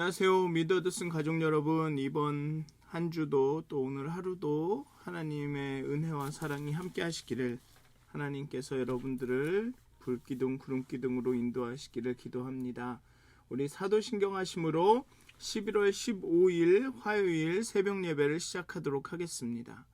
안녕하세요. 믿어 듣는 가족 여러분, 이번 한 주도 또 오늘 하루도 하나님의 은혜와 사랑이 함께 하시기를, 하나님께서 여러분들을 불기둥 구름기둥으로 인도하시기를 기도합니다. 우리 사도신경 하심으로 11월 15일 화요일 새벽 예배를 시작하도록 하겠습니다.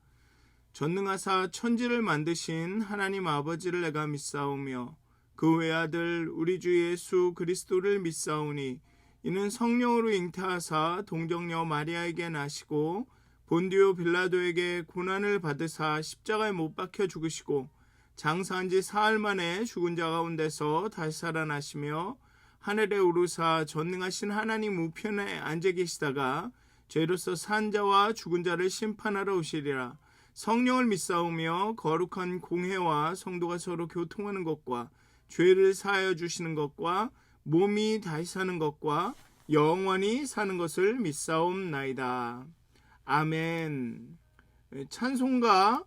전능하사 천지를 만드신 하나님 아버지를 내가 믿사오며 그 외아들 우리 주 예수 그리스도를 믿사오니 이는 성령으로 잉태하사 동정녀 마리아에게 나시고 본디오 빌라도에게 고난을 받으사 십자가에 못 박혀 죽으시고 장사한 지 사흘 만에 죽은 자 가운데서 다시 살아나시며 하늘에 오르사 전능하신 하나님 우편에 앉아 계시다가 죄로서 산 자와 죽은 자를 심판하러 오시리라. 성령을 믿사오며 거룩한 공회와 성도가 서로 교통하는 것과 죄를 사하여 주시는 것과 몸이 다시 사는 것과 영원히 사는 것을 믿사옵나이다. 아멘. 찬송가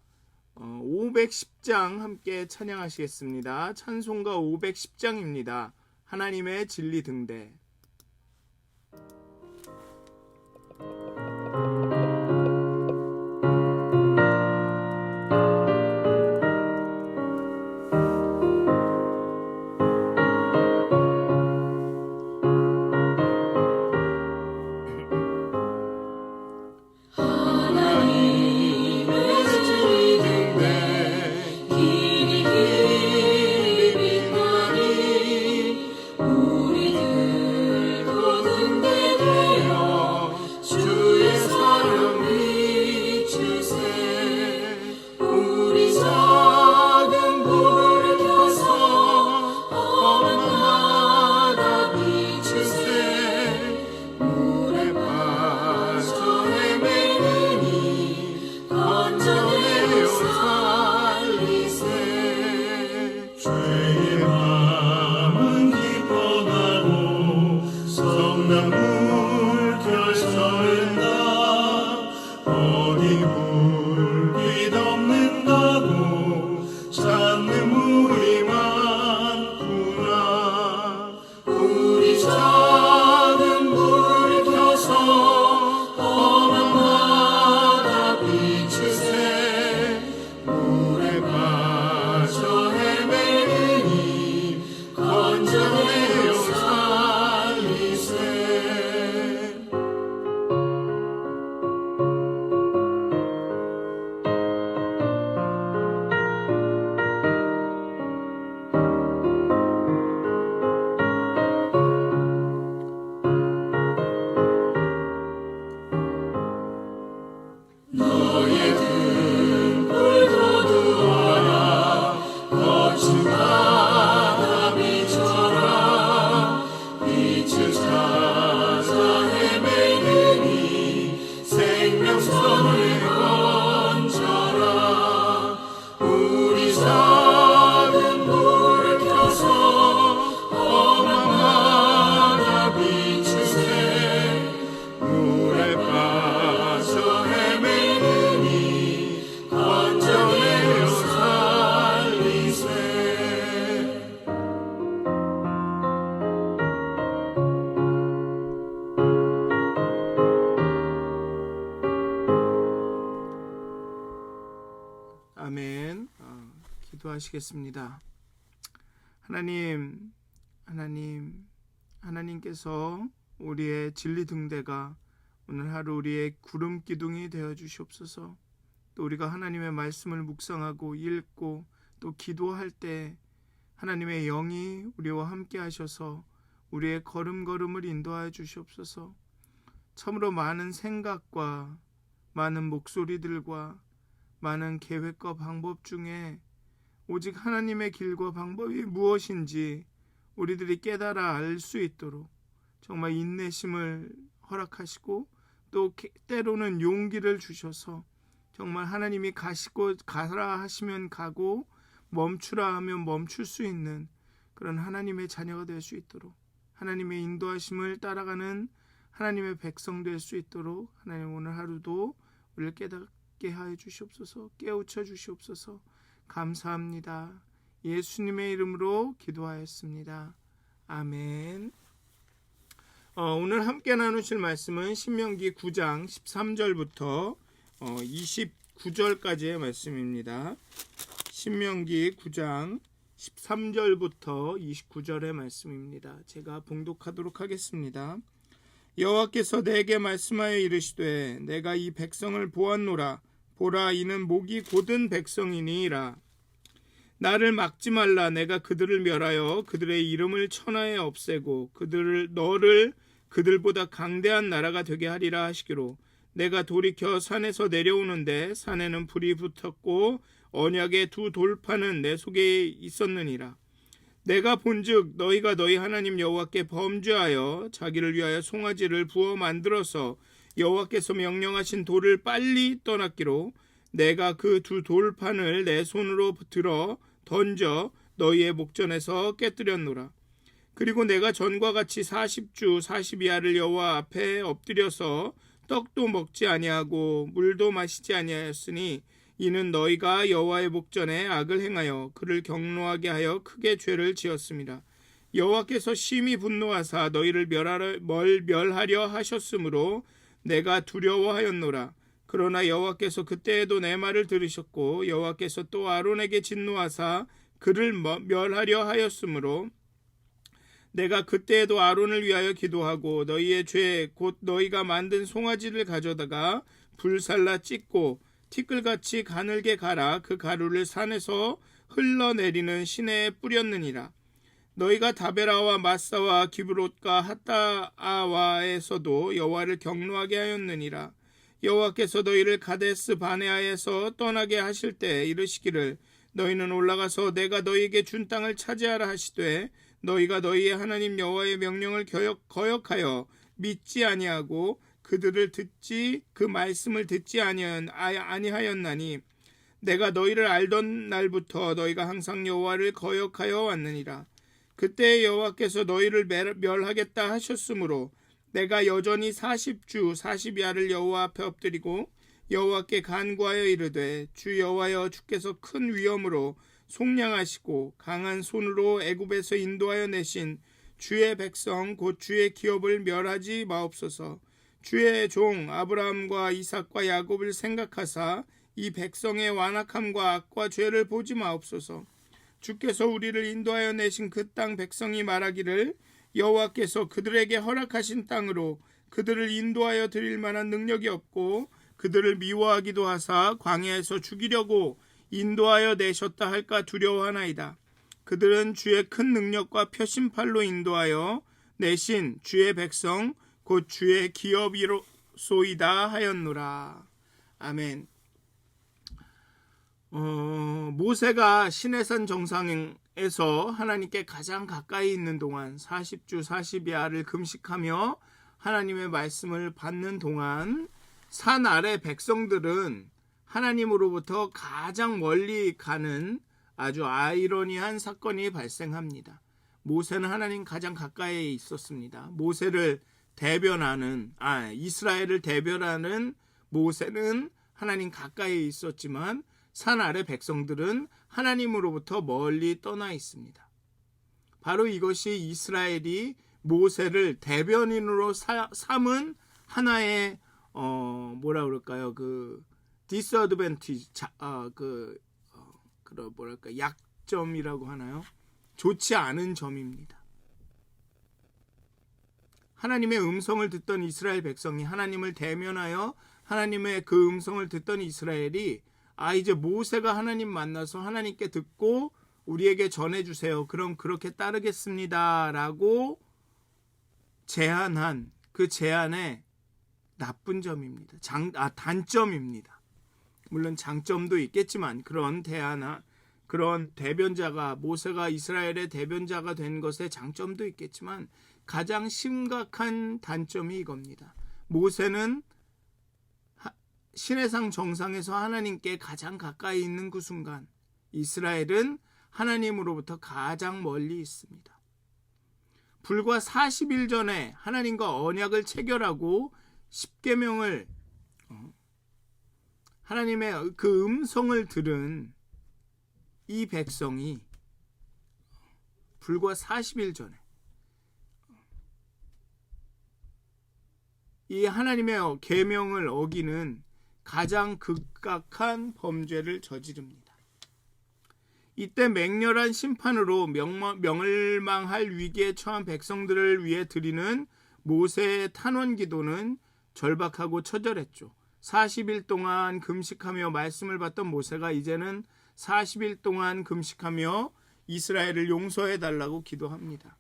510장 함께 찬양하시겠습니다. 찬송가 510장입니다. 하나님의 진리 등대. 아멘. 기도하시겠습니다. 하나님께서 우리의 진리 등대가 오늘 하루 우리의 구름 기둥이 되어 주시옵소서. 또 우리가 하나님의 말씀을 묵상하고 읽고 또 기도할 때 하나님의 영이 우리와 함께 하셔서 우리의 걸음걸음을 인도하여 주시옵소서. 참으로 많은 생각과 많은 목소리들과 많은 계획과 방법 중에 오직 하나님의 길과 방법이 무엇인지 우리들이 깨달아 알 수 있도록 정말 인내심을 허락하시고 또 때로는 용기를 주셔서 정말 하나님이 가라 하시면 가고 멈추라 하면 멈출 수 있는 그런 하나님의 자녀가 될 수 있도록, 하나님의 인도하심을 따라가는 하나님의 백성 될 수 있도록 하나님 오늘 하루도 우리를 깨닫게 하여 주시옵소서. 깨우쳐 주시옵소서. 감사합니다. 예수님의 이름으로 기도하였습니다. 아멘. 오늘 함께 나누실 말씀은 신명기 9장 13절부터 29절까지의 말씀입니다. 신명기 9장 13절부터 29절의 말씀입니다. 제가 봉독하도록 하겠습니다. 여호와께서 내게 말씀하여 이르시되 내가 이 백성을 보았노라. 보라, 이는 목이 곧은 백성이니라. 나를 막지 말라. 내가 그들을 멸하여 그들의 이름을 천하에 없애고 너를 그들보다 강대한 나라가 되게 하리라 하시기로, 내가 돌이켜 산에서 내려오는데 산에는 불이 붙었고 언약의 두 돌판은 내 속에 있었느니라. 내가 본즉 너희가 너희 하나님 여호와께 범죄하여 자기를 위하여 송아지를 부어 만들어서 여호와께서 명령하신 돌을 빨리 떠났기로, 내가 그 두 돌판을 내 손으로 들어 던져 너희의 목전에서 깨뜨렸노라. 그리고 내가 전과 같이 40주 42야를 여호와 앞에 엎드려서 떡도 먹지 아니하고 물도 마시지 아니하였으니, 이는 너희가 여호와의 목전에 악을 행하여 그를 경노하게 하여 크게 죄를 지었습니다. 여호와께서 심히 분노하사 너희를 멸하려 하셨으므로 내가 두려워하였노라. 그러나 여호와께서 그때에도 내 말을 들으셨고, 여호와께서 또 아론에게 진노하사 그를 멸하려 하였으므로 내가 그때에도 아론을 위하여 기도하고 너희의 죄 곧 너희가 만든 송아지를 가져다가 불살라 찢고 티끌같이 가늘게 갈아 그 가루를 산에서 흘러내리는 시내에 뿌렸느니라. 너희가 다베라와 마사와 기브롯과 핫다아와에서도 여호와를 경노하게 하였느니라. 여호와께서 너희를 가데스 바네아에서 떠나게 하실 때 이르시기를, 너희는 올라가서 내가 너희에게 준 땅을 차지하라 하시되, 너희가 너희의 하나님 여호와의 명령을 거역하여 믿지 아니하고 그 말씀을 듣지 아니하였나니, 내가 너희를 알던 날부터 너희가 항상 여호와를 거역하여 왔느니라. 그때 여호와께서 너희를 멸하겠다 하셨으므로 내가 여전히 40주 42야를 여호와 앞에 엎드리고 여호와께 간구하여 이르되, 주 여호와여, 주께서 큰 위엄으로 속량하시고 강한 손으로 애굽에서 인도하여 내신 주의 백성 곧 주의 기업을 멸하지 마옵소서. 주의 종 아브라함과 이삭과 야곱을 생각하사 이 백성의 완악함과 악과 죄를 보지 마옵소서. 주께서 우리를 인도하여 내신 그 땅 백성이 말하기를, 여호와께서 그들에게 허락하신 땅으로 그들을 인도하여 드릴 만한 능력이 없고 그들을 미워하기도 하사 광야에서 죽이려고 인도하여 내셨다 할까 두려워하나이다. 그들은 주의 큰 능력과 표심팔로 인도하여 내신 주의 백성 곧 주의 기업이로소이다 하였노라. 아멘. 모세가 시내산 정상에서 하나님께 가장 가까이 있는 동안 40주 40야를 금식하며 하나님의 말씀을 받는 동안 산 아래 백성들은 하나님으로부터 가장 멀리 가는 아주 아이러니한 사건이 발생합니다. 모세는 하나님 가장 가까이에 있었습니다. 이스라엘을 대변하는 모세는 하나님 가까이에 있었지만 산 아래 백성들은 하나님으로부터 멀리 떠나 있습니다. 바로 이것이 이스라엘이 모세를 대변인으로 삼은 하나의 디스어드밴티지, 약점이라고 하나요? 좋지 않은 점입니다. 하나님의 음성을 듣던 이스라엘 백성이 하나님을 대면하여 하나님의 그 음성을 듣던 이스라엘이 이제 모세가 하나님 만나서 하나님께 듣고 우리에게 전해주세요. 그럼 그렇게 따르겠습니다. 라고 제안한 그 제안의 나쁜 점입니다. 단점입니다. 물론 장점도 있겠지만 그런 대변자가 모세가 이스라엘의 대변자가 된 것의 장점도 있겠지만 가장 심각한 단점이 이겁니다. 모세는 시내산 정상에서 하나님께 가장 가까이 있는 그 순간 이스라엘은 하나님으로부터 가장 멀리 있습니다. 불과 40일 전에 하나님과 언약을 체결하고 십계명을 하나님의 그 음성을 들은 이 백성이 불과 40일 전에 이 하나님의 계명을 어기는 가장 극악한 범죄를 저지릅니다. 이때 맹렬한 심판으로 멸망할 위기에 처한 백성들을 위해 드리는 모세의 탄원 기도는 절박하고 처절했죠. 40일 동안 금식하며 말씀을 받던 모세가 이제는 40일 동안 금식하며 이스라엘을 용서해 달라고 기도합니다.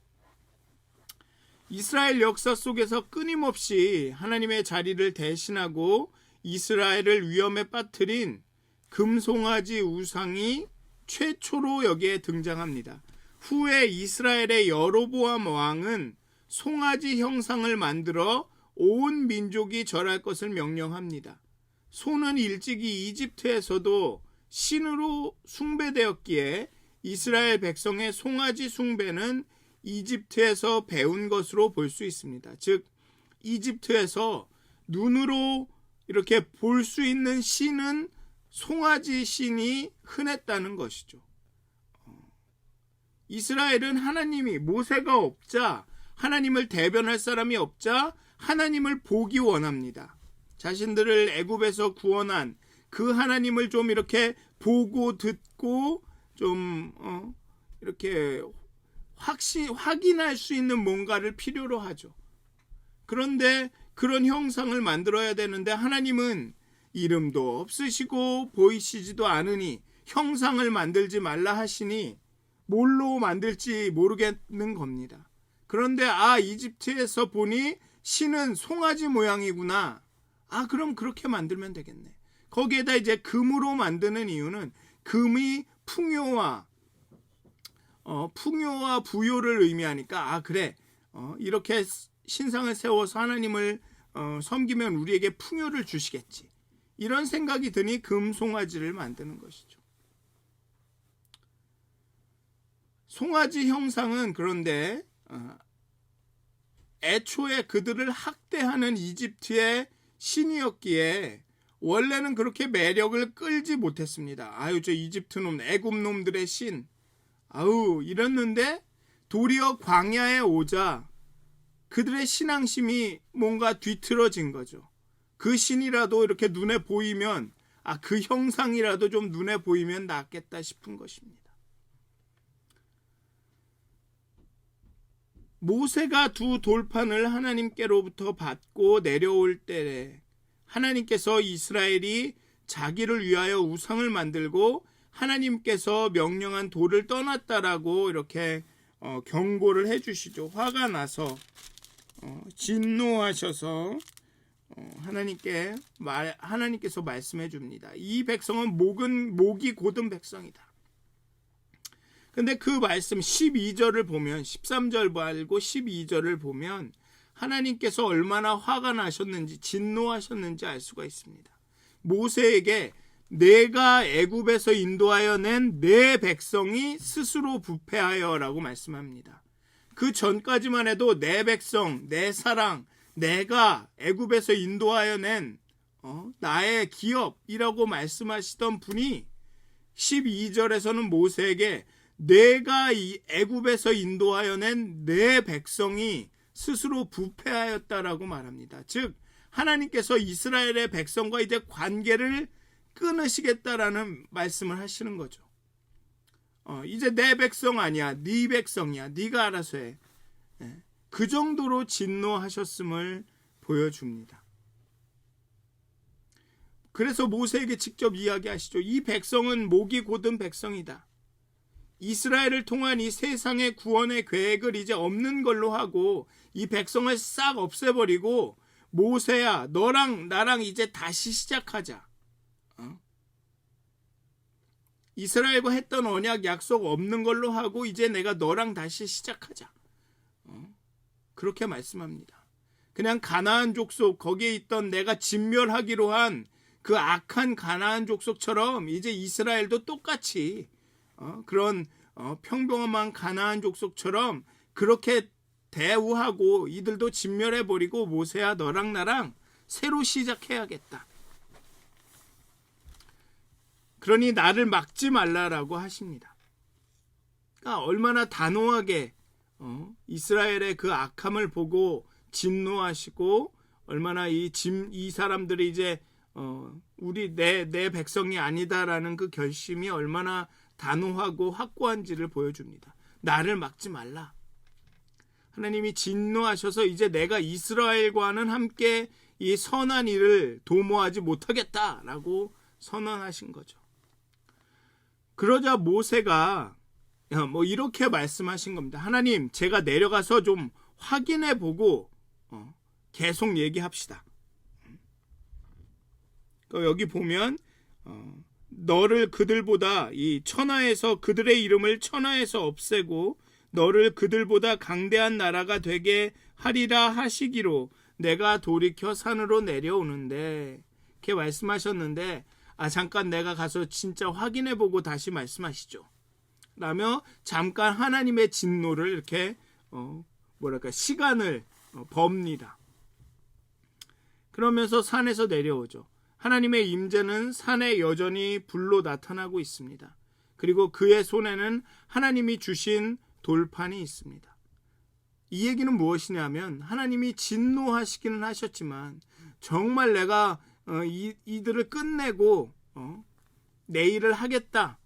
이스라엘 역사 속에서 끊임없이 하나님의 자리를 대신하고 이스라엘을 위험에 빠뜨린 금송아지 우상이 최초로 여기에 등장합니다. 후에 이스라엘의 여로보암 왕은 송아지 형상을 만들어 온 민족이 절할 것을 명령합니다. 소는 일찍이 이집트에서도 신으로 숭배되었기에 이스라엘 백성의 송아지 숭배는 이집트에서 배운 것으로 볼 수 있습니다. 즉 이집트에서 눈으로 이렇게 볼 수 있는 신은 송아지 신이 흔했다는 것이죠. 이스라엘은 하나님이 모세가 없자, 하나님을 대변할 사람이 없자 하나님을 보기 원합니다. 자신들을 애굽에서 구원한 그 하나님을 좀 이렇게 보고 듣고 좀 이렇게 확인할 수 있는 뭔가를 필요로 하죠. 그런데 그런 형상을 만들어야 되는데 하나님은 이름도 없으시고 보이시지도 않으니 형상을 만들지 말라 하시니 뭘로 만들지 모르겠는 겁니다. 그런데 이집트에서 보니 신은 송아지 모양이구나. 그럼 그렇게 만들면 되겠네. 거기에다 이제 금으로 만드는 이유는 금이 풍요와 부요를 의미하니까 그래 이렇게 신상을 세워서 하나님을 섬기면 우리에게 풍요를 주시겠지. 이런 생각이 드니 금송아지를 만드는 것이죠. 송아지 형상은 그런데 애초에 그들을 학대하는 이집트의 신이었기에 원래는 그렇게 매력을 끌지 못했습니다. 저 이집트 놈, 애굽 놈들의 신. 이랬는데 도리어 광야에 오자 그들의 신앙심이 뭔가 뒤틀어진 거죠. 그 신이라도 이렇게 눈에 보이면 그 형상이라도 좀 눈에 보이면 낫겠다 싶은 것입니다. 모세가 두 돌판을 하나님께로부터 받고 내려올 때에 하나님께서 이스라엘이 자기를 위하여 우상을 만들고 하나님께서 명령한 돌을 떠났다라고 이렇게 경고를 해주시죠. 화가 나서 진노하셔서 하나님께서 말씀해 줍니다. 이 백성은 목이 곧은 백성이다. 근데 그 말씀 12절을 보면 13절 말고 12절을 보면 하나님께서 얼마나 화가 나셨는지 진노하셨는지 알 수가 있습니다. 모세에게 내가 애굽에서 인도하여 낸 내 백성이 스스로 부패하여라고 말씀합니다. 그 전까지만 해도 내 백성, 내 사랑, 내가 애굽에서 인도하여 낸 나의 기업이라고 말씀하시던 분이 12절에서는 모세에게 내가 이 애굽에서 인도하여 낸 내 백성이 스스로 부패하였다라고 말합니다. 즉 하나님께서 이스라엘의 백성과 이제 관계를 끊으시겠다라는 말씀을 하시는 거죠. 이제 내 백성 아니야, 네 백성이야, 네가 알아서 해. 그 정도로 진노하셨음을 보여줍니다. 그래서 모세에게 직접 이야기하시죠. 이 백성은 목이 곧은 백성이다. 이스라엘을 통한 이 세상의 구원의 계획을 이제 없는 걸로 하고 이 백성을 싹 없애버리고 모세야 너랑 나랑 이제 다시 시작하자. 이스라엘과 했던 언약 약속 없는 걸로 하고 이제 내가 너랑 다시 시작하자. 그렇게 말씀합니다. 그냥 가나안 족속 거기에 있던 내가 진멸하기로 한 그 악한 가나안 족속처럼 이제 이스라엘도 똑같이 그런 평범한 가나안 족속처럼 그렇게 대우하고 이들도 진멸해버리고 모세야 너랑 나랑 새로 시작해야겠다. 그러니 나를 막지 말라라고 하십니다. 그러니까 얼마나 단호하게 이스라엘의 그 악함을 보고 진노하시고 얼마나 이 사람들이 이제 우리 내 백성이 아니다라는 그 결심이 얼마나 단호하고 확고한지를 보여줍니다. 나를 막지 말라. 하나님이 진노하셔서 이제 내가 이스라엘과는 함께 이 선한 일을 도모하지 못하겠다라고 선언하신 거죠. 그러자 모세가 이렇게 말씀하신 겁니다. 하나님, 제가 내려가서 좀 확인해 보고 계속 얘기합시다. 여기 보면 너를 그들보다 이 천하에서 그들의 이름을 천하에서 없애고 너를 그들보다 강대한 나라가 되게 하리라 하시기로 내가 돌이켜 산으로 내려오는데, 이렇게 말씀하셨는데 잠깐 내가 가서 진짜 확인해 보고 다시 말씀하시죠 라며 잠깐 하나님의 진노를 이렇게 시간을 법니다. 그러면서 산에서 내려오죠. 하나님의 임재는 산에 여전히 불로 나타나고 있습니다. 그리고 그의 손에는 하나님이 주신 돌판이 있습니다. 이 얘기는 무엇이냐면 하나님이 진노하시기는 하셨지만 정말 내가 이들을 끝내고 내 일을 하겠다,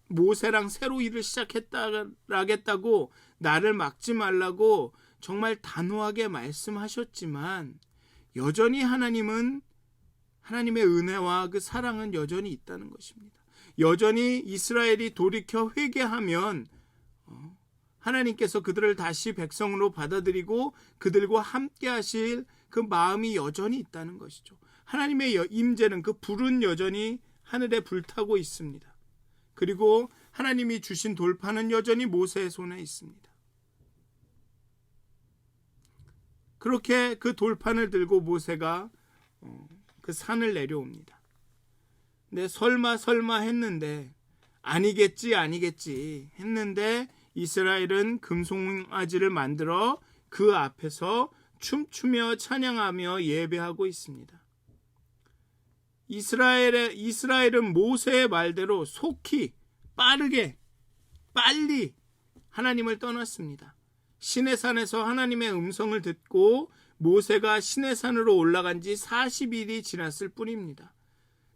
모세랑 새로 일을 시작하겠다고 나를 막지 말라고 정말 단호하게 말씀하셨지만 여전히 하나님의 은혜와 그 사랑은 여전히 있다는 것입니다. 여전히 이스라엘이 돌이켜 회개하면 하나님께서 그들을 다시 백성으로 받아들이고 그들과 함께 하실 그 마음이 여전히 있다는 것이죠. 하나님의 임재는, 그 불은 여전히 하늘에 불타고 있습니다. 그리고 하나님이 주신 돌판은 여전히 모세의 손에 있습니다. 그렇게 그 돌판을 들고 모세가 그 산을 내려옵니다. 근데 설마 했는데 아니겠지 했는데 이스라엘은 금송아지를 만들어 그 앞에서 춤추며 찬양하며 예배하고 있습니다. 이스라엘은 모세의 말대로 속히 빨리 하나님을 떠났습니다. 시내산에서 하나님의 음성을 듣고 모세가 시내산으로 올라간 지 40일이 지났을 뿐입니다.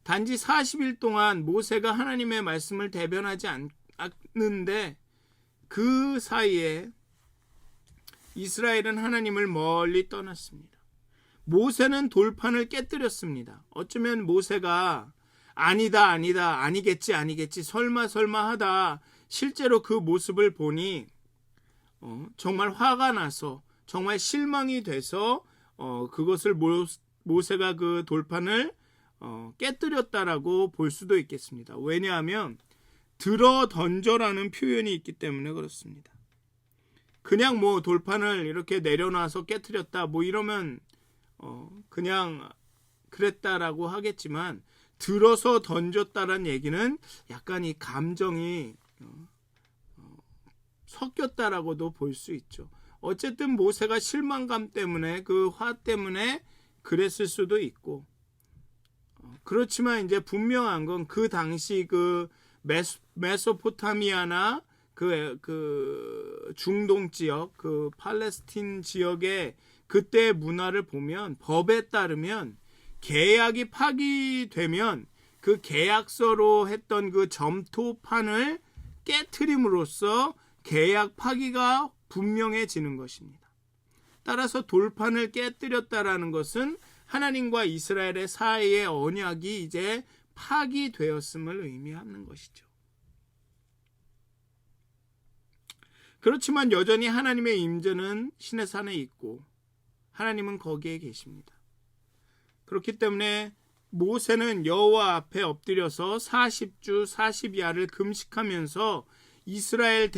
단지 40일 동안 모세가 하나님의 말씀을 대변하지 않는데 그 사이에 이스라엘은 하나님을 멀리 떠났습니다. 모세는 돌판을 깨뜨렸습니다. 어쩌면 모세가 아니겠지 설마 하다 실제로 그 모습을 보니 정말 화가 나서 정말 실망이 돼서 그것을 모세가 그 돌판을 깨뜨렸다라고 볼 수도 있겠습니다. 왜냐하면 들어 던져라는 표현이 있기 때문에 그렇습니다. 그냥 돌판을 이렇게 내려놔서 깨뜨렸다 이러면 그냥 그랬다라고 하겠지만 들어서 던졌다라는 얘기는 약간 이 감정이 섞였다라고도 볼 수 있죠. 어쨌든 모세가 실망감 때문에 그 화 때문에 그랬을 수도 있고, 그렇지만 이제 분명한 건 그 당시 그 메소포타미아나 그 중동 지역, 그 팔레스틴 지역의 그때의 문화를 보면 법에 따르면 계약이 파기되면 그 계약서로 했던 그 점토판을 깨트림으로써 계약 파기가 분명해지는 것입니다. 따라서 돌판을 깨뜨렸다라는 것은 하나님과 이스라엘의 사이의 언약이 이제 파기되었음을 의미하는 것이죠. 그렇지만 여전히 하나님의 임재는 시내산에 있고 하나님은 거기에 계십니다. 그렇기 때문에 모세는 여호와 앞에 엎드려서 40주 40야를 금식하면서 이스라엘을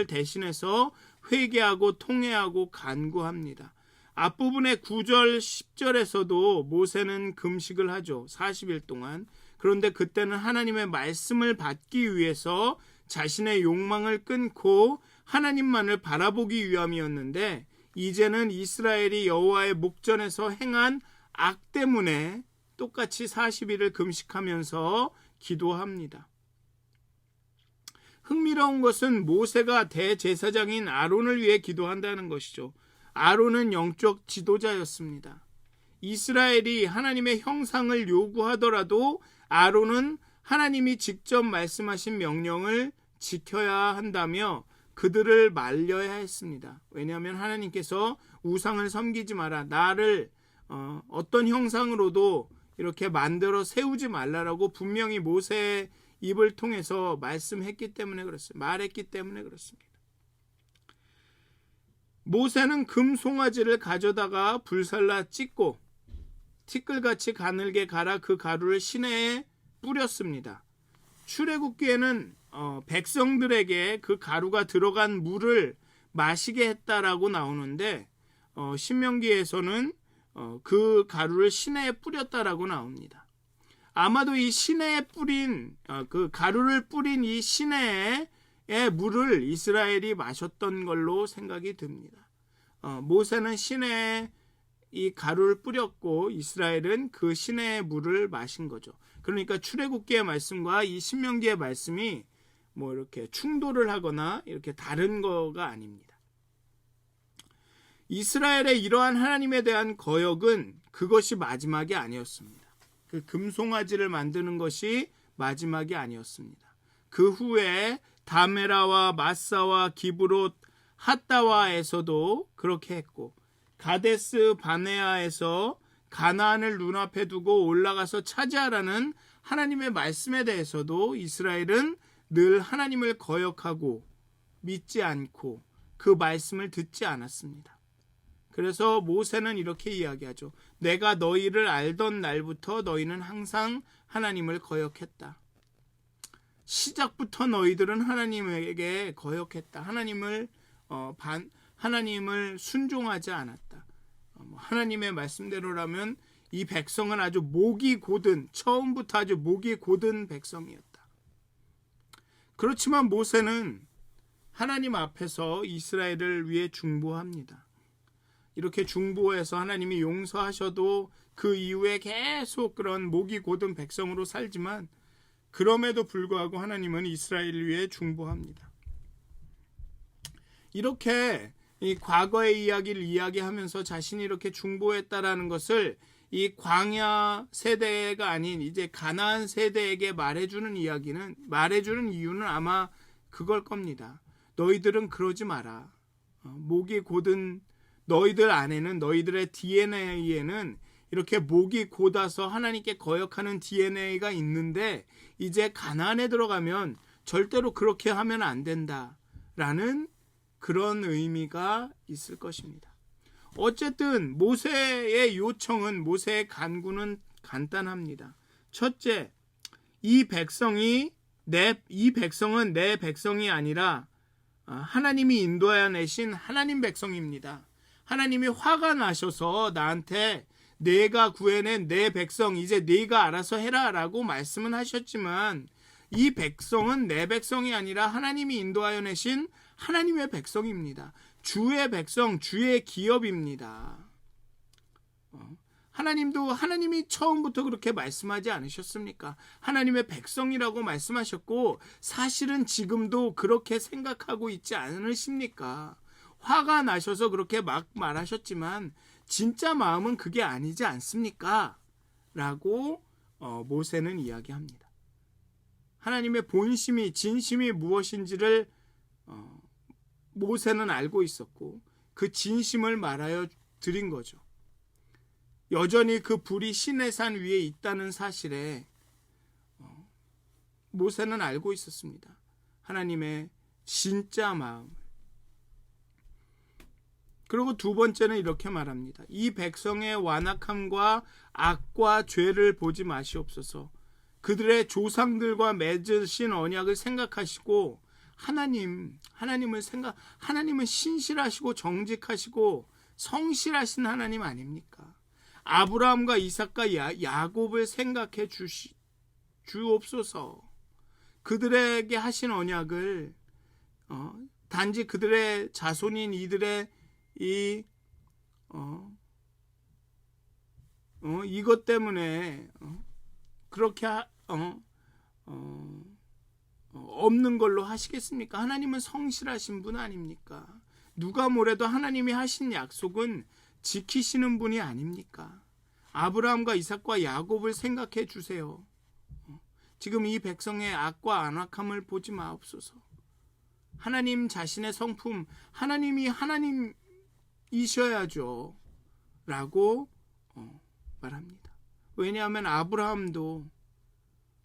대신해서 회개하고 통회하고 간구합니다. 앞부분의 9절 10절에서도 모세는 금식을 하죠. 40일 동안. 그런데 그때는 하나님의 말씀을 받기 위해서 자신의 욕망을 끊고 하나님만을 바라보기 위함이었는데, 이제는 이스라엘이 여호와의 목전에서 행한 악 때문에 똑같이 40일을 금식하면서 기도합니다. 흥미로운 것은 모세가 대제사장인 아론을 위해 기도한다는 것이죠. 아론은 영적 지도자였습니다. 이스라엘이 하나님의 형상을 요구하더라도 아론은 하나님이 직접 말씀하신 명령을 지켜야 한다며 그들을 말려야 했습니다. 왜냐하면 하나님께서 우상을 섬기지 마라, 나를 어떤 형상으로도 이렇게 만들어 세우지 말라라고 분명히 모세의 입을 통해서 말씀했기 때문에 그렇습니다. 말했기 때문에 그렇습니다. 모세는 금 송아지를 가져다가 불살라 찢고 티끌같이 가늘게 갈아 그 가루를 시내에 뿌렸습니다. 출애굽기에는 백성들에게 그 가루가 들어간 물을 마시게 했다라고 나오는데 신명기에서는 그 가루를 시내에 뿌렸다라고 나옵니다. 아마도 이 시내에 뿌린 그 가루를 뿌린 이 시내의 물을 이스라엘이 마셨던 걸로 생각이 듭니다. 모세는 시내에 이 가루를 뿌렸고 이스라엘은 그 시내의 물을 마신 거죠. 그러니까 출애굽기의 말씀과 이 신명기의 말씀이 뭐 이렇게 충돌을 하거나 이렇게 다른 거가 아닙니다. 이스라엘의 이러한 하나님에 대한 거역은 그것이 마지막이 아니었습니다. 그 금송아지를 만드는 것이 마지막이 아니었습니다. 그 후에 다메라와 마사와 기브롯 핫다와에서도 그렇게 했고 가데스 바네아에서 가나안을 눈앞에 두고 올라가서 차지하라는 하나님의 말씀에 대해서도 이스라엘은 늘 하나님을 거역하고 믿지 않고 그 말씀을 듣지 않았습니다. 그래서 모세는 이렇게 이야기하죠. 내가 너희를 알던 날부터 너희는 항상 하나님을 거역했다. 시작부터 너희들은 하나님에게 거역했다. 하나님을 순종하지 않았다. 하나님의 말씀대로라면 이 백성은 아주 목이 곧은, 처음부터 아주 목이 곧은 백성이었다. 그렇지만 모세는 하나님 앞에서 이스라엘을 위해 중보합니다. 이렇게 중보해서 하나님이 용서하셔도 그 이후에 계속 그런 목이 곧은 백성으로 살지만 그럼에도 불구하고 하나님은 이스라엘을 위해 중보합니다. 이렇게 이 과거의 이야기를 이야기하면서 자신이 이렇게 중보했다라는 것을 이 광야 세대가 아닌 이제 가나안 세대에게 말해주는 이유는 아마 그걸 겁니다. 너희들은 그러지 마라. 목이 곧은 너희들 안에는, 너희들의 DNA에는 이렇게 목이 곧아서 하나님께 거역하는 DNA가 있는데 이제 가나안에 들어가면 절대로 그렇게 하면 안 된다라는 그런 의미가 있을 것입니다. 어쨌든 모세의 요청은, 모세의 간구는 간단합니다. 첫째, 이 백성은 내 백성이 아니라 하나님이 인도하여 내신 하나님 백성입니다. 하나님이 화가 나셔서 나한테 내가 구해낸 내 백성 이제 네가 알아서 해라 라고 말씀은 하셨지만 이 백성은 내 백성이 아니라 하나님이 인도하여 내신 하나님의 백성입니다. 주의 백성, 주의 기업입니다. 하나님이 처음부터 그렇게 말씀하지 않으셨습니까? 하나님의 백성이라고 말씀하셨고 사실은 지금도 그렇게 생각하고 있지 않으십니까? 화가 나셔서 그렇게 막 말하셨지만 진짜 마음은 그게 아니지 않습니까? 라고 모세는 이야기합니다. 하나님의 본심이, 진심이 무엇인지를 모세는 알고 있었고 그 진심을 말하여 드린 거죠. 여전히 그 불이 시내산 위에 있다는 사실에 모세는 알고 있었습니다. 하나님의 진짜 마음을. 그리고 두 번째는 이렇게 말합니다. 이 백성의 완악함과 악과 죄를 보지 마시옵소서. 그들의 조상들과 맺으신 언약을 생각하시고 하나님은 신실하시고 정직하시고 성실하신 하나님 아닙니까? 아브라함과 이삭과 야곱을 생각해 주옵소서. 그들에게 하신 언약을 단지 그들의 자손인 이들의 이것 때문에 그렇게 없는 걸로 하시겠습니까? 하나님은 성실하신 분 아닙니까? 누가 뭐래도 하나님이 하신 약속은 지키시는 분이 아닙니까? 아브라함과 이삭과 야곱을 생각해 주세요. 지금 이 백성의 악과 안악함을 보지 마옵소서. 하나님 자신의 성품, 하나님이 하나님이셔야죠 라고 말합니다. 왜냐하면 아브라함도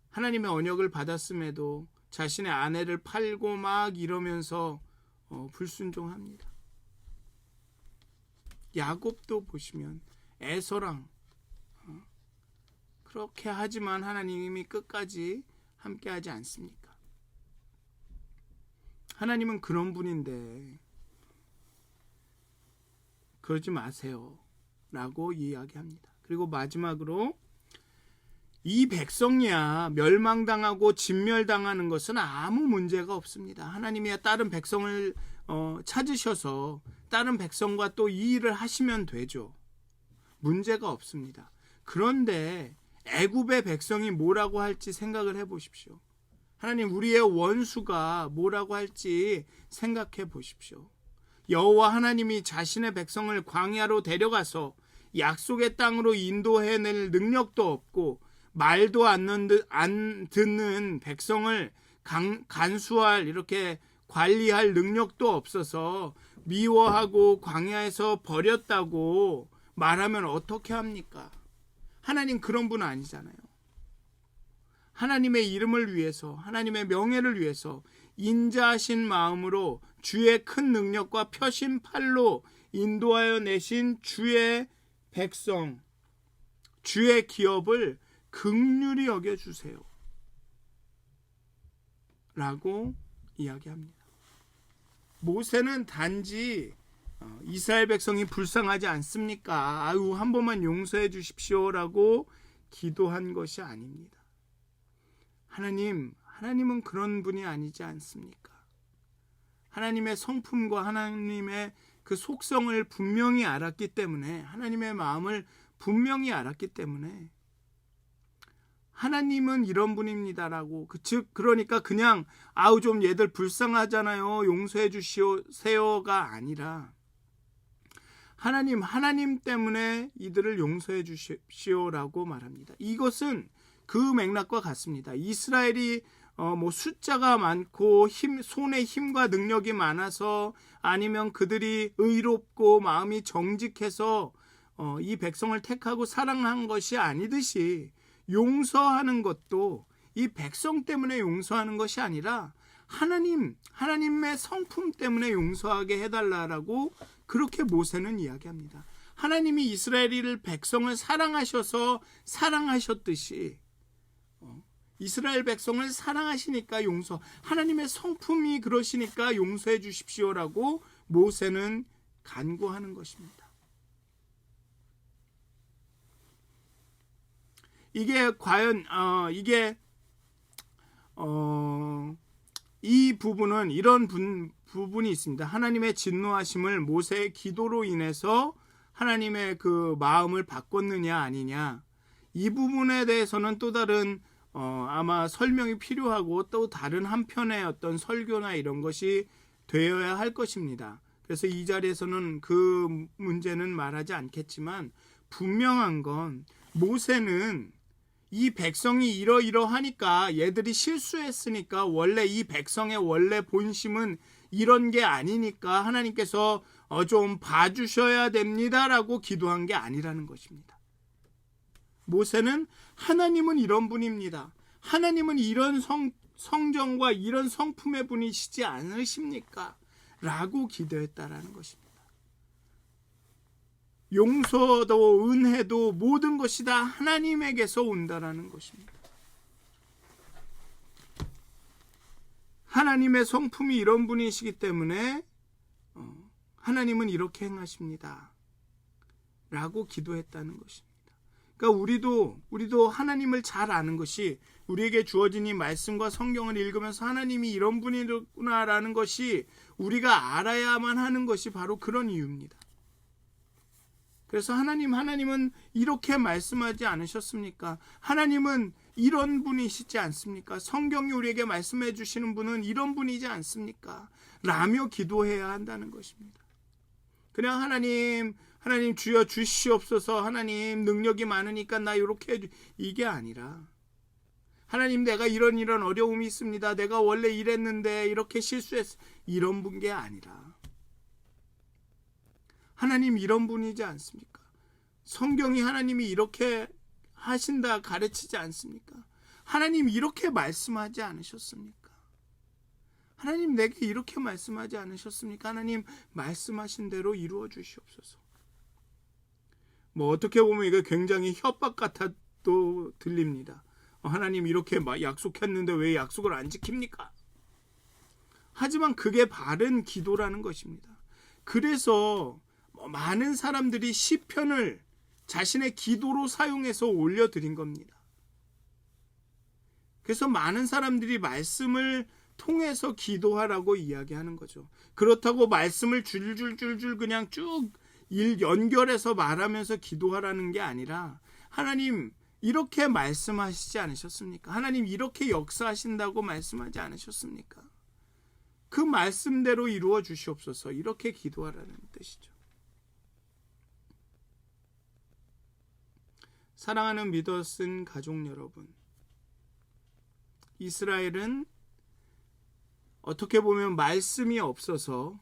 하나님의 언약을 받았음에도 자신의 아내를 팔고 막 이러면서 불순종합니다. 야곱도 보시면 에서랑 그렇게 하지만 하나님이 끝까지 함께하지 않습니까? 하나님은 그런 분인데 그러지 마세요 라고 이야기합니다. 그리고 마지막으로 이 백성이야 멸망당하고 진멸당하는 것은 아무 문제가 없습니다. 하나님이야 다른 백성을 찾으셔서 다른 백성과 또 이 일을 하시면 되죠. 문제가 없습니다. 그런데 애굽의 백성이 뭐라고 할지 생각을 해보십시오. 하나님 우리의 원수가 뭐라고 할지 생각해 보십시오. 여호와 하나님이 자신의 백성을 광야로 데려가서 약속의 땅으로 인도해낼 능력도 없고 말도 안 듣는 백성을 간수할 이렇게 관리할 능력도 없어서 미워하고 광야에서 버렸다고 말하면 어떻게 합니까? 하나님 그런 분 아니잖아요. 하나님의 이름을 위해서 하나님의 명예를 위해서 인자하신 마음으로 주의 큰 능력과 펴신 팔로 인도하여 내신 주의 백성, 주의 기업을 긍휼히 여겨주세요 라고 이야기합니다. 모세는 단지 이스라엘 백성이 불쌍하지 않습니까? 아유 한 번만 용서해 주십시오라고 기도한 것이 아닙니다. 하나님은 그런 분이 아니지 않습니까? 하나님의 성품과 하나님의 그 속성을 분명히 알았기 때문에 하나님의 마음을 분명히 알았기 때문에 하나님은 이런 분입니다라고 그러니까 그냥 아우 좀 얘들 불쌍하잖아요 용서해 주시오세요가 아니라 하나님 때문에 이들을 용서해 주십시오라고 말합니다. 이것은 그 맥락과 같습니다. 이스라엘이 숫자가 많고 손에 힘과 능력이 많아서 아니면 그들이 의롭고 마음이 정직해서 이 백성을 택하고 사랑한 것이 아니듯이 용서하는 것도 이 백성 때문에 용서하는 것이 아니라 하나님의 성품 때문에 용서하게 해달라라고 그렇게 모세는 이야기합니다. 하나님이 이스라엘 백성을 사랑하셔서 사랑하셨듯이 이스라엘 백성을 사랑하시니까 하나님의 성품이 그러시니까 용서해 주십시오라고 모세는 간구하는 것입니다. 이게 과연 이 부분은 이런 부분이 있습니다. 하나님의 진노하심을 모세의 기도로 인해서 하나님의 그 마음을 바꿨느냐 아니냐, 이 부분에 대해서는 또 다른 아마 설명이 필요하고 또 다른 한편의 어떤 설교나 이런 것이 되어야 할 것입니다. 그래서 이 자리에서는 그 문제는 말하지 않겠지만 분명한 건 모세는 이 백성이 이러이러하니까 얘들이 실수했으니까 원래 이 백성의 원래 본심은 이런 게 아니니까 하나님께서 좀 봐주셔야 됩니다라고 기도한 게 아니라는 것입니다. 모세는 하나님은 이런 분입니다. 하나님은 이런 성정과 이런 성품의 분이시지 않으십니까? 라고 기도했다라는 것입니다. 용서도 은혜도 모든 것이 다 하나님에게서 온다라는 것입니다. 하나님의 성품이 이런 분이시기 때문에 하나님은 이렇게 행하십니다 라고 기도했다는 것입니다. 그러니까 우리도 하나님을 잘 아는 것이, 우리에게 주어진 이 말씀과 성경을 읽으면서 하나님이 이런 분이구나라는 것이 우리가 알아야만 하는 것이 바로 그런 이유입니다. 그래서 하나님은 이렇게 말씀하지 않으셨습니까? 하나님은 이런 분이시지 않습니까? 성경이 우리에게 말씀해 주시는 분은 이런 분이지 않습니까? 라며 기도해야 한다는 것입니다. 그냥 하나님 주여 주시옵소서, 하나님 능력이 많으니까 나 이렇게 이게 아니라, 하나님 내가 이런 어려움이 있습니다, 내가 원래 이랬는데 이렇게 실수했어, 이런 분게 아니라, 하나님 이런 분이지 않습니까? 성경이 하나님이 이렇게 하신다 가르치지 않습니까? 하나님 이렇게 말씀하지 않으셨습니까? 하나님 내게 이렇게 말씀하지 않으셨습니까? 하나님 말씀하신 대로 이루어 주시옵소서. 뭐 어떻게 보면 이거 굉장히 협박 같아도 들립니다. 하나님 이렇게 약속했는데 왜 약속을 안 지킵니까? 하지만 그게 바른 기도라는 것입니다. 그래서 많은 사람들이 시편을 자신의 기도로 사용해서 올려드린 겁니다. 그래서 많은 사람들이 말씀을 통해서 기도하라고 이야기하는 거죠. 그렇다고 말씀을 줄줄줄줄 그냥 쭉 연결해서 말하면서 기도하라는 게 아니라, 하나님 이렇게 말씀하시지 않으셨습니까? 하나님 이렇게 역사하신다고 말씀하지 않으셨습니까? 그 말씀대로 이루어 주시옵소서, 이렇게 기도하라는 뜻이죠. 사랑하는 믿어 쓴 가족 여러분, 이스라엘은 어떻게 보면 말씀이 없어서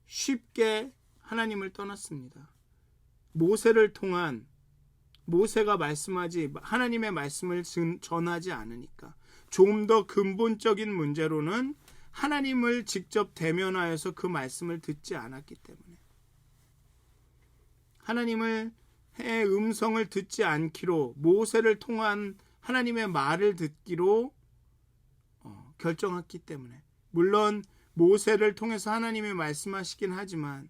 쉽게 하나님을 떠났습니다. 모세를 통한, 모세가 말씀하지, 하나님의 말씀을 전하지 않으니까. 좀 더 근본적인 문제로는 하나님을 직접 대면하여서 그 말씀을 듣지 않았기 때문에, 하나님의 음성을 듣지 않기로, 모세를 통한 하나님의 말을 듣기로 결정했기 때문에, 물론 모세를 통해서 하나님이 말씀하시긴 하지만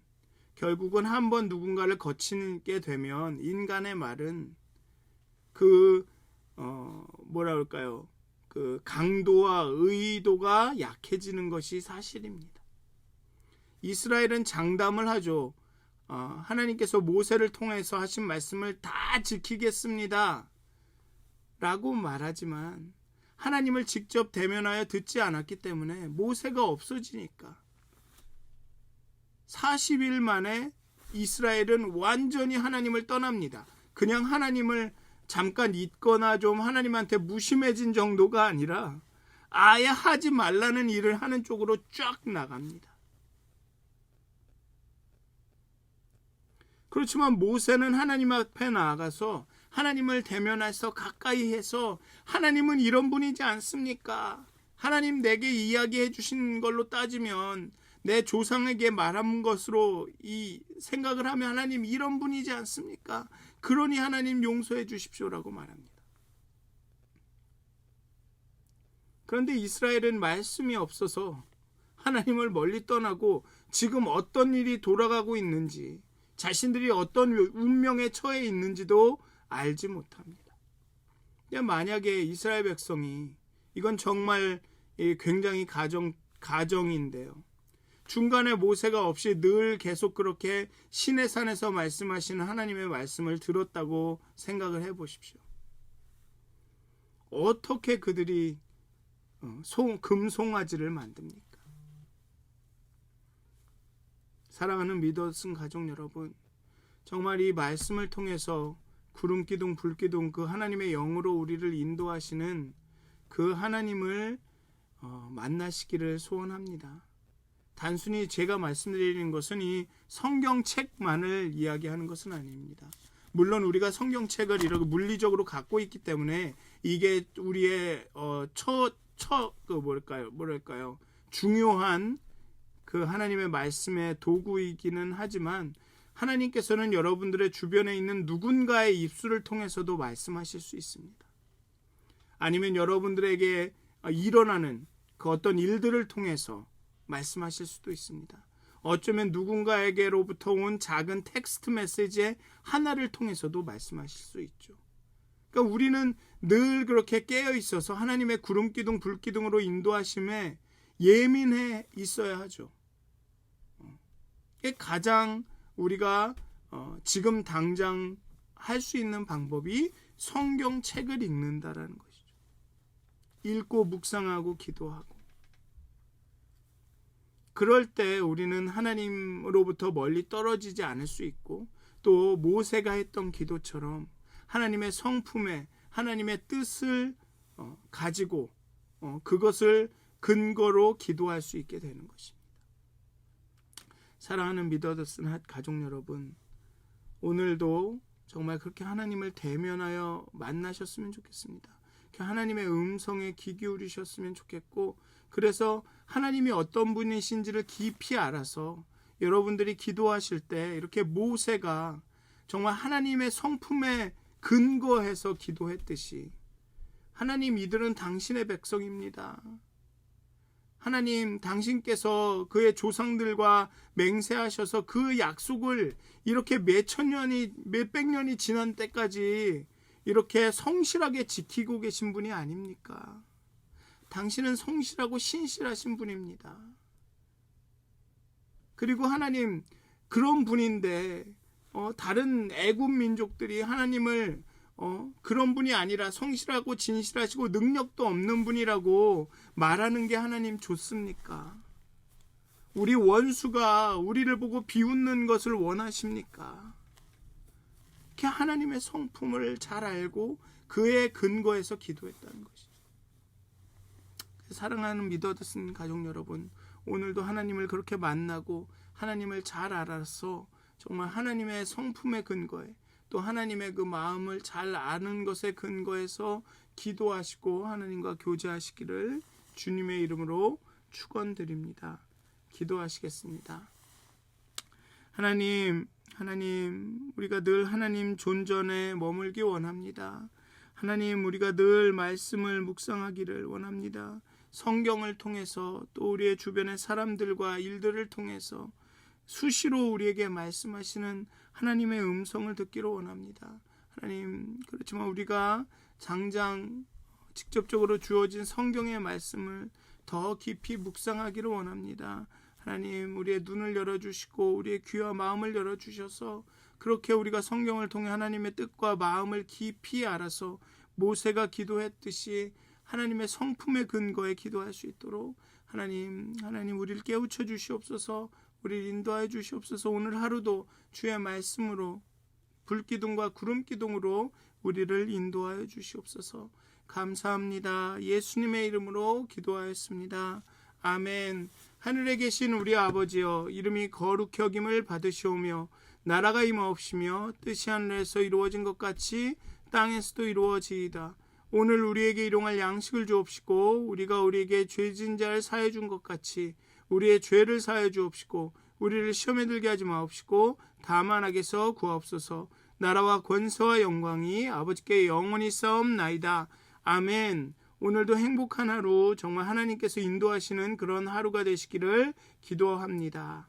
결국은 한번 누군가를 거치게 되면 인간의 말은 그 강도와 의도가 약해지는 것이 사실입니다. 이스라엘은 장담을 하죠. 하나님께서 모세를 통해서 하신 말씀을 다 지키겠습니다 라고 말하지만, 하나님을 직접 대면하여 듣지 않았기 때문에 모세가 없어지니까 40일 만에 이스라엘은 완전히 하나님을 떠납니다. 그냥 하나님을 잠깐 잊거나 좀 하나님한테 무심해진 정도가 아니라 아예 하지 말라는 일을 하는 쪽으로 쫙 나갑니다. 그렇지만 모세는 하나님 앞에 나아가서 하나님을 대면해서 가까이 해서, 하나님은 이런 분이지 않습니까? 하나님 내게 이야기해 주신 걸로 따지면 내 조상에게 말한 것으로 이 생각을 하면 하나님 이런 분이지 않습니까? 그러니 하나님 용서해 주십시오라고 말합니다. 그런데 이스라엘은 말씀이 없어서 하나님을 멀리 떠나고 지금 어떤 일이 돌아가고 있는지, 자신들이 어떤 운명에 처해 있는지도 알지 못합니다. 만약에 이스라엘 백성이, 이건 정말 굉장히 가정인데요, 중간에 모세가 없이 늘 계속 그렇게 시내산에서 말씀하시는 하나님의 말씀을 들었다고 생각을 해보십시오. 어떻게 그들이 금송아지를 만듭니까? 사랑하는 믿어 쓴 가족 여러분, 정말 이 말씀을 통해서 구름기둥 불기둥 그 하나님의 영으로 우리를 인도하시는 그 하나님을 만나시기를 소원합니다. 단순히 제가 말씀드리는 것은 이 성경책만을 이야기하는 것은 아닙니다. 물론 우리가 성경책을 이렇게 물리적으로 갖고 있기 때문에 이게 우리의 중요한 그 하나님의 말씀의 도구이기는 하지만, 하나님께서는 여러분들의 주변에 있는 누군가의 입술을 통해서도 말씀하실 수 있습니다. 아니면 여러분들에게 일어나는 그 어떤 일들을 통해서 말씀하실 수도 있습니다. 어쩌면 누군가에게로부터 온 작은 텍스트 메시지의 하나를 통해서도 말씀하실 수 있죠. 그러니까 우리는 늘 그렇게 깨어 있어서 하나님의 구름기둥 불기둥으로 인도하심에 예민해 있어야 하죠. 가장 우리가 지금 당장 할 수 있는 방법이 성경책을 읽는다라는 것이죠. 읽고 묵상하고 기도하고, 그럴 때 우리는 하나님으로부터 멀리 떨어지지 않을 수 있고, 또 모세가 했던 기도처럼 하나님의 성품에 하나님의 뜻을 가지고 그것을 근거로 기도할 수 있게 되는 것입니다. 사랑하는 미더슨 가족 여러분, 오늘도 정말 그렇게 하나님을 대면하여 만나셨으면 좋겠습니다. 하나님의 음성에 귀 기울이셨으면 좋겠고, 그래서 하나님이 어떤 분이신지를 깊이 알아서 여러분들이 기도하실 때 이렇게 모세가 정말 하나님의 성품에 근거해서 기도했듯이, 하나님, 이들은 당신의 백성입니다. 하나님, 당신께서 그의 조상들과 맹세하셔서 그 약속을 이렇게 몇백 년이 지난 때까지 이렇게 성실하게 지키고 계신 분이 아닙니까? 당신은 성실하고 신실하신 분입니다. 그리고 하나님, 그런 분인데 다른 애굽 민족들이 하나님을 그런 분이 아니라 성실하고 진실하시고 능력도 없는 분이라고 말하는 게 하나님 좋습니까? 우리 원수가 우리를 보고 비웃는 것을 원하십니까? 이렇게 하나님의 성품을 잘 알고 그의 근거에서 기도했다는 것이죠. 사랑하는 미더슨 가족 여러분, 오늘도 하나님을 그렇게 만나고 하나님을 잘 알아서 정말 하나님의 성품의 근거에, 또 하나님의 그 마음을 잘 아는 것에 근거해서 기도하시고 하나님과 교제하시기를 주님의 이름으로 축원드립니다. 기도하시겠습니다. 하나님, 우리가 늘 하나님 존전에 머물기 원합니다. 하나님, 우리가 늘 말씀을 묵상하기를 원합니다. 성경을 통해서, 또 우리의 주변의 사람들과 일들을 통해서 수시로 우리에게 말씀하시는 하나님의 음성을 듣기를 원합니다. 하나님, 그렇지만 우리가 당장 직접적으로 주어진 성경의 말씀을 더 깊이 묵상하기를 원합니다. 하나님, 우리의 눈을 열어주시고 우리의 귀와 마음을 열어주셔서 그렇게 우리가 성경을 통해 하나님의 뜻과 마음을 깊이 알아서 모세가 기도했듯이 하나님의 성품의 근거에 기도할 수 있도록 하나님 우리를 깨우쳐 주시옵소서. 우리를 인도하여 주시옵소서. 오늘 하루도 주의 말씀으로, 불기둥과 구름기둥으로 우리를 인도하여 주시옵소서. 감사합니다. 예수님의 이름으로 기도하였습니다. 아멘. 하늘에 계신 우리 아버지여, 이름이 거룩히 여김을 받으시오며 나라가 임하옵시며 뜻이 하늘에서 이루어진 것 같이 땅에서도 이루어지이다. 오늘 우리에게 일용할 양식을 주옵시고, 우리가 우리에게 죄진 자를 사해 준 것 같이 우리의 죄를 사해 주옵시고, 우리를 시험에 들게 하지 마옵시고 다만 악에서 구하옵소서. 나라와 권세와 영광이 아버지께 영원히 싸움나이다. 아멘. 오늘도 행복한 하루, 정말 하나님께서 인도하시는 그런 하루가 되시기를 기도합니다.